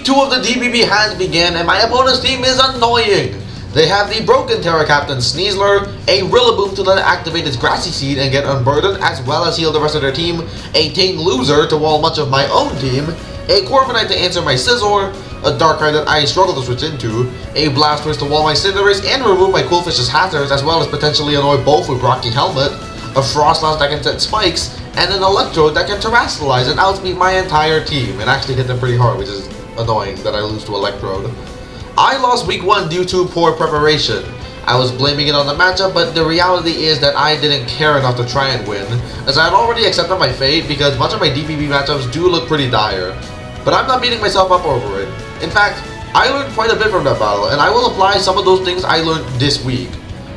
2 of the DBB has begun and my opponent's team is annoying. They have the broken Terra Captain Sneasler, a Rillaboom to let it activate its Grassy Seed and get unburdened, as well as heal the rest of their team, a Ting Loser to wall much of my own team, a Corviknight to answer my Scizor, a Darkrai that I struggle to switch into, a Blastoise to wall my Cinderace and remove my Qwilfish's hazards, as well as potentially annoy both with Rocky Helmet, a Frostlass that can set spikes, and an Electrode that can Terrastallize and outspeed my entire team and actually hit them pretty hard, which is annoying that I lose to Electrode. I lost week 1 due to poor preparation. I was blaming it on the matchup, but the reality is that I didn't care enough to try and win, as I had already accepted my fate because much of my DBB matchups do look pretty dire. But I'm not beating myself up over it. In fact, I learned quite a bit from that battle, and I will apply some of those things I learned this week.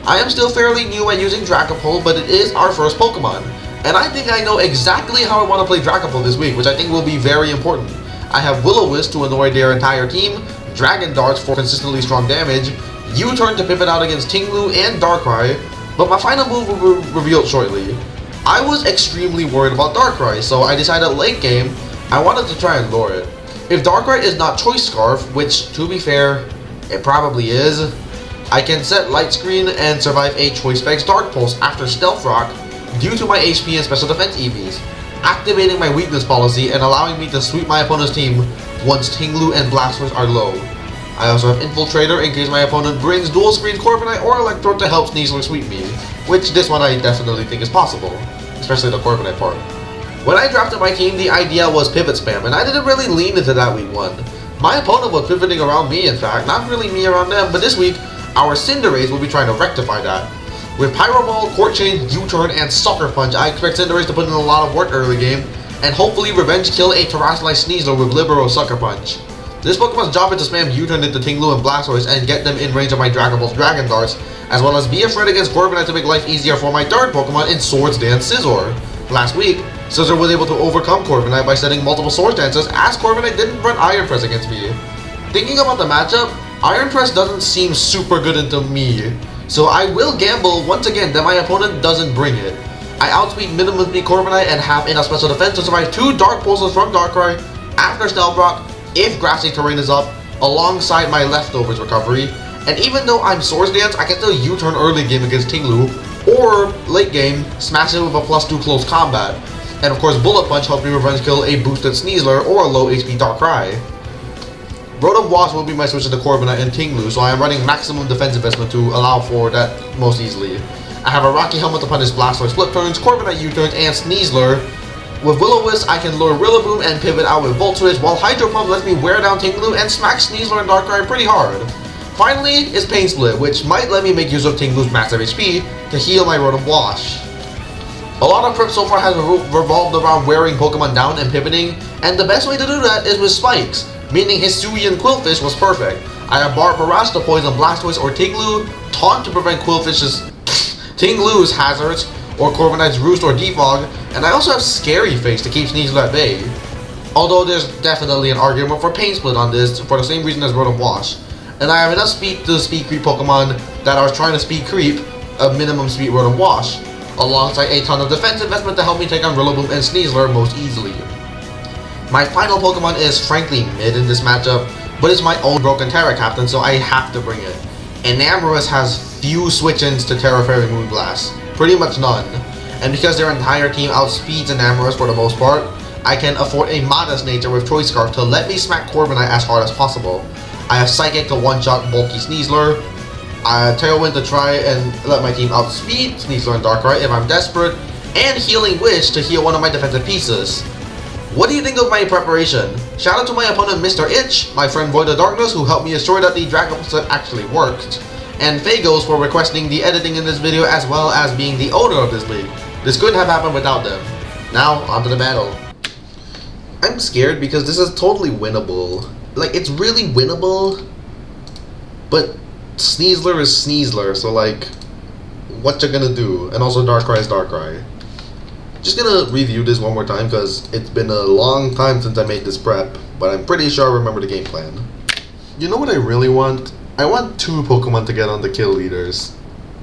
I am still fairly new at using Dragapult, but it is our first Pokemon, and I think I know exactly how I want to play Dragapult this week, which I think will be very important. I have Will-O-Wisp to annoy their entire team, Dragon Darts for consistently strong damage, U-Turn to pivot out against Tinglu and Darkrai, but my final move will be revealed shortly. I was extremely worried about Darkrai, so I decided late game, I wanted to try and lure it. If Darkrai is not Choice Scarf, which to be fair, it probably is, I can set Light Screen and survive a Choice Specs Dark Pulse after Stealth Rock due to my HP and Special Defense EVs, activating my weakness policy and allowing me to sweep my opponent's team once Tinglu and Blastoise are low. I also have Infiltrator in case my opponent brings Dual Screen Corviknight or Electrode to help Sneasler sweep me, which this one I definitely think is possible, especially the Corviknight part. When I drafted my team, the idea was pivot spam, and I didn't really lean into that week 1. My opponent was pivoting around me in fact, not really me around them, but this week, our Cinderace will be trying to rectify that. With Pyro Ball, Court Chain, U-Turn, and Sucker Punch, I expect Cinderace to put in a lot of work early game, and hopefully revenge kill a Terrastallize Sneasler with Libero Sucker Punch. This Pokemon's job is to spam U-Turn into Tinglu and Blastoise and get them in range of my Dragon Ball's Dragon Darts, as well as be a threat against Corviknight to make life easier for my third Pokemon in Swords Dance Scizor. Last week, Scizor was able to overcome Corviknight by setting multiple Swords Dances as Corviknight didn't run Iron Press against me. Thinking about the matchup, Iron Press doesn't seem super good into me, so I will gamble once again that my opponent doesn't bring it. I outspeed minimum speed Corviknight and have enough special defense to survive 2 Dark Pulses from Darkrai after Stealth Rock if grassy terrain is up, alongside my leftovers recovery, and even though I'm Swords Dance, I can still U-turn early game against Tinglu, or late game, smash it with a +2 close combat. And of course Bullet Punch helps me revenge kill a boosted Sneasler or a low HP Darkrai. Rotom Wasp will be my switch to Corviknight and Tinglu, so I am running maximum defense investment to allow for that most easily. I have a Rocky Helmet to punish Blastoise flip turns, Corviknight U-turns, and Sneasler. With Will-O-Wisp, I can lure Rillaboom and pivot out with Volt Switch, while Hydro Pump lets me wear down Tinglu and smack Sneasler and Darkrai pretty hard. Finally is Pain Split, which might let me make use of Tinglu's massive HP to heal my Rotom Wash. A lot of prep so far has revolved around wearing Pokemon down and pivoting, and the best way to do that is with Spikes, meaning Hisuian Qwilfish was perfect. I have Barbarage to poison Blastoise or Tinglu, Taunt to prevent Tinglu's hazards, or Corviknight's Roost or Defog, and I also have Scary Face to keep Sneasler at bay. Although there's definitely an argument for Pain Split on this, for the same reason as Rotom Wash. And I have enough speed to speed creep Pokemon that are trying to speed creep a minimum speed Rotom Wash, alongside a ton of defense investment to help me take on Rillaboom and Sneasler most easily. My final Pokemon is frankly mid in this matchup, but it's my own broken Terra Captain, so I have to bring it. Enamorus has few switch-ins to Terra Fairy Moonblast, pretty much none, and because their entire team outspeeds Enamorus for the most part, I can afford a modest nature with Choice Scarf to let me smack Corviknight as hard as possible. I have Psychic to one-shot bulky Sneasler, Tailwind to try and let my team outspeed Sneasler and Darkrai if I'm desperate, and Healing Wish to heal one of my defensive pieces. What do you think of my preparation? Shout out to my opponent Mr.Itch, my friend Void of Darkness who helped me assure that the Dragon set actually worked, and Fagos for requesting the editing in this video as well as being the owner of this league. This couldn't have happened without them. Now, onto the battle. I'm scared because this is totally winnable. Like, it's really winnable, but Sneasler is Sneasler, so like, what you gonna do? And also Darkrai is Darkrai. Just gonna review this one more time because it's been a long time since I made this prep, but I'm pretty sure I remember the game plan. You know what I really want? I want 2 Pokemon to get on the kill leaders.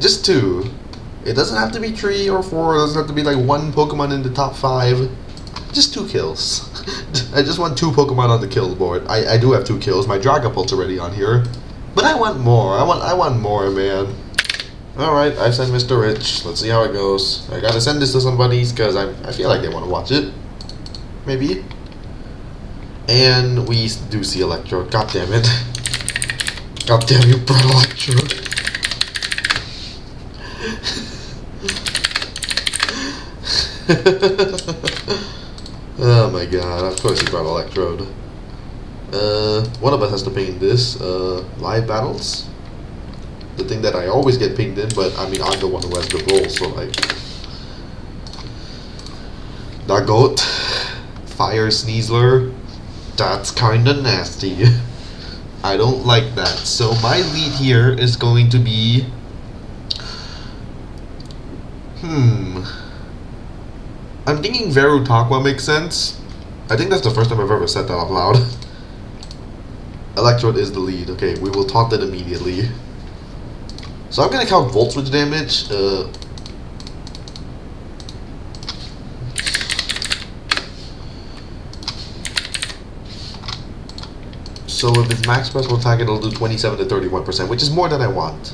Just 2. It doesn't have to be 3 or 4, it doesn't have to be like 1 Pokemon in the top 5. Just 2 kills. I just want 2 Pokemon on the kill board. I do have 2 kills. My Dragapult's already on here. But I want more. I want more, man. Alright, I sent Mr.Itch. Let's see how it goes. I gotta send this to somebody because I feel like they want to watch it. Maybe. And we do see Electrode. God damn it. God damn you, brought Electrode. Oh my god, of course he brought Electrode. One of us has to ping this. Live battles? The thing that I always get pinged in, but I mean, I'm the one who has the role, so like. Nagot. Fire Sneasler. That's kinda nasty. I don't like that. So my lead here is going to be. I'm thinking Verutakwa makes sense. I think that's the first time I've ever said that out loud. Electrode is the lead. Okay, we will taunt it immediately. So I'm gonna count Volt Switch damage. So if it's max press will attack, it'll do 27 to 31%, which is more than I want.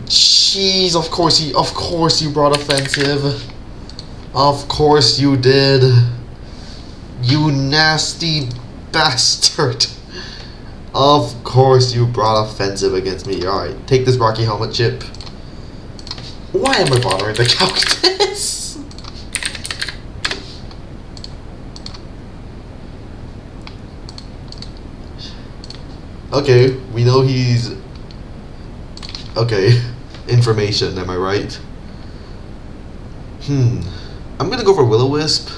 Jeez, of course you brought offensive. Of course you did. You nasty bastard. Of course you brought offensive against me. Alright, take this Rocky Helmet chip. Why am I bothering to count this? Okay, we know he's... Okay, information, am I right? I'm gonna go for Will-O-Wisp.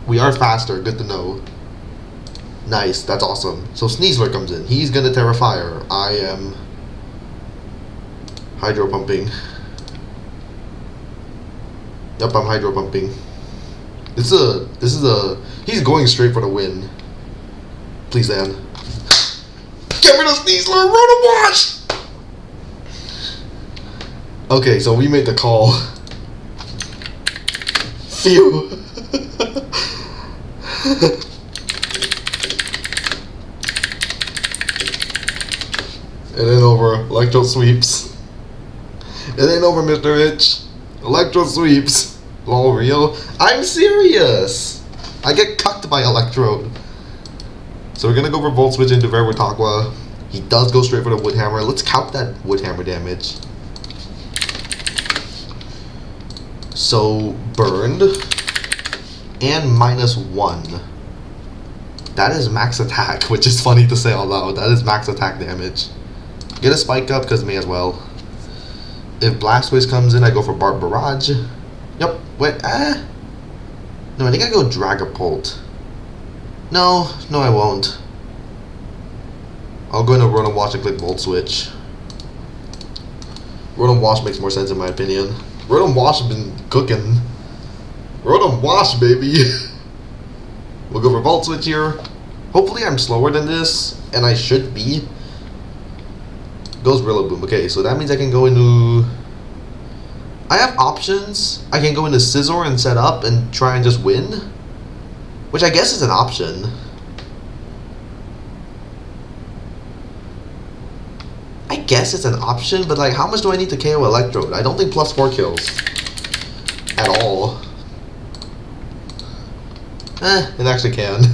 We are faster, good to know. Nice, that's awesome. So Sneasler comes in. He's gonna Terra Fire. I am Hydro Pumping. Yep, I'm Hydro Pumping. This is a he's going straight for the win. Please, Dan. Get rid of Sneasler, run a wash! Okay, so we made the call. Phew. It ain't over. Electro sweeps. It ain't over, Mr.Itch. Electro sweeps. Lol, real? I'm serious. I get cucked by Electrode. So we're gonna go for Volt Switch into Verutakwa. He does go straight for the Wood Hammer. Let's count that Wood Hammer damage. So burned and -1. That is max attack, which is funny to say out loud. That is max attack damage. Get a spike up because may as well. If Blastoise comes in, I go for Barrage. Yep. Wait. No, I think I go Dragapult. No, I won't. I'll go into Rotom Wash and click Volt Switch. Rotom Wash makes more sense in my opinion. Rotom Wash has been cooking. Rotom Wash, baby. We'll go for Volt Switch here. Hopefully I'm slower than this, and I should be. Goes Rillaboom. Okay, so that means I can go into... I have options. I can go into Scizor and set up and try and just win. Which I guess is an option. I guess it's an option, but like, how much do I need to KO Electrode? I don't think +4 kills. At all. It actually can.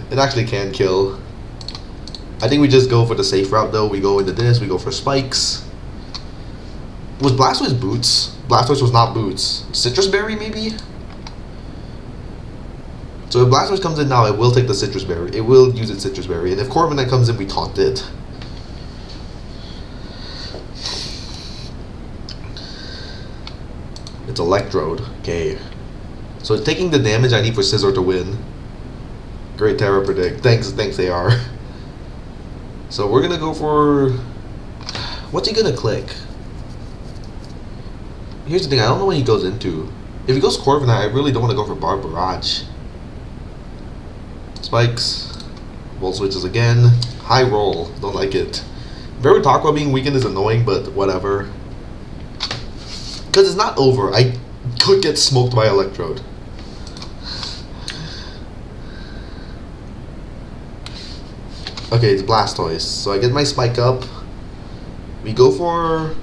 It actually can kill. I think we just go for the safe route though. We go into this, we go for spikes. Was Blastoise Boots? Blastoise was not Boots. Citrus Berry maybe? So if Blastoise comes in now, it will take the Citrus Berry. It will use its Citrus Berry. And if Corviknight comes in, we taunt it. It's Electrode. Okay. So it's taking the damage I need for Scizor to win. Great Terra Predict. Thanks AR. So we're gonna go for... What's he gonna click? Here's the thing, I don't know what he goes into. If he goes Corviknight, I really don't want to go for Barrage. Spikes. Volt Switches again. High roll. Don't like it. Verutakwa being weakened is annoying, but whatever. Because it's not over. could get smoked by Electrode. Okay, it's Blastoise. So I get my Spike up. We go for